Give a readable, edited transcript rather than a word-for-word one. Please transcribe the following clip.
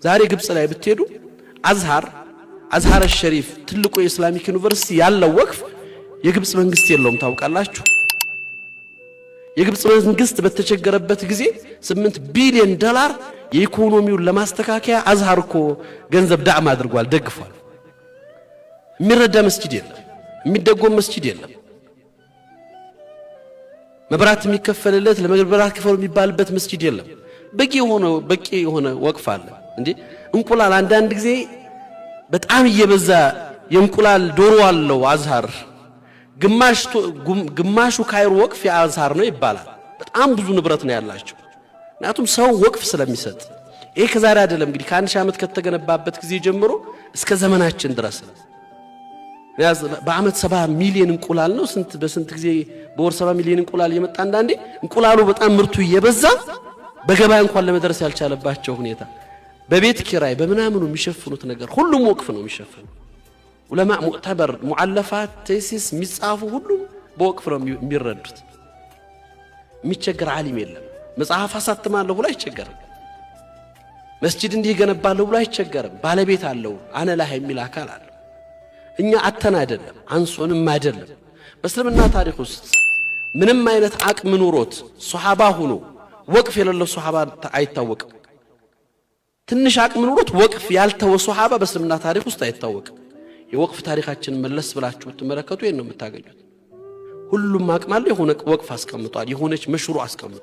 ዛሬ ግብጽ ላይ ብትሄዱ አዝሃር ሸሪፍ ትልቁ የኢስላሚክ ዩኒቨርሲቲ ያለው ወቅፍ የግብጽ መንግስት የለውም ታውቃላችሁ። የግብጽ መንግስት በተቸገረበት ጊዜ 8 ቢሊዮን ዶላር የኢኮኖሚውን ለማስተካከያ አዝሃር እኮ ገንዘብ ዳዕም አድርጓል፣ ደግፏል። የሚረዳ መስጂድ የለም፣ የሚደጎም መስጂድ የለም። መብራት የሚከፈልለት ለመብራት ክፈሉ የሚባልበት መስጂድ የለም። በቂ የሆነ ወቅፍ አለ እንዴ። እንቁላል አንዳንድ ጊዜ በጣም እየበዛ የእንቁላል ዶሮ አለው አዝሃር። ግማሹ ካይሮ ወቅፍ የአዝሃር ነው ይባላል። በጣም ብዙ ንብረት ነው ያላቸው። ምክንያቱም ሰው ወቅፍ ስለሚሰጥ። ይሄ ከዛሬ አይደለም እንግዲህ ከ1000 ዓመት ከተገነባበት ጊዜ ጀምሮ እስከ ዘመናችን ድረስ ነው። በአመት 70 ሚሊዮን እንቁላል ነው። በስንት ጊዜ በወር 70 ሚሊዮን እንቁላል እየመጣ አንዳንዴ እንቁላሉ በጣም ምርቱ እየበዛ በገበያ እንኳን ለመድረስ ያልቻለባቸው ሁኔታ በቤት ኪራይ በመናምኑ የሚሸፍኑት ነገር ሁሉም ወቅፍ ነው የሚሸፍኑ። ዑለማ ሙዕተበር ሙዓለፋት ቴሲስ የሚጻፉ ሁሉም በወቅፍ ነው የሚረዱት። የሚቸገር ዓሊም የለም። መጽሐፍ አሳትማለሁ ብሎ አይቸገርም። መስጂድ እንዲህ ገነባለሁ ብሎ አይቸገርም። ባለቤት አለው አነላህ የሚል አካል አለ። እኛ አተን አይደለም አንሶንም አይደለም። በእስልምና ታሪክ ውስጥ ምንም አይነት አቅም ኑሮት ሱሐባ ሆኖ ወቅፍ የሌለው ሱሐባ አይታወቅም። ትንሽ አቅም ኑሮት ወቅፍ ያልተወ ሱሐባ በእስልምና ታሪክ ውስጥ አይታወቅም። የወቅፍ ታሪካችን መለስ ብላችሁ ብትመለከቱ ይሄን ነው የምታገኙት። ሁሉም አቅም አለው። የሆነ ወቅፍ አስቀምጧል፣ የሆነች መሽሩ አስቀምጧል።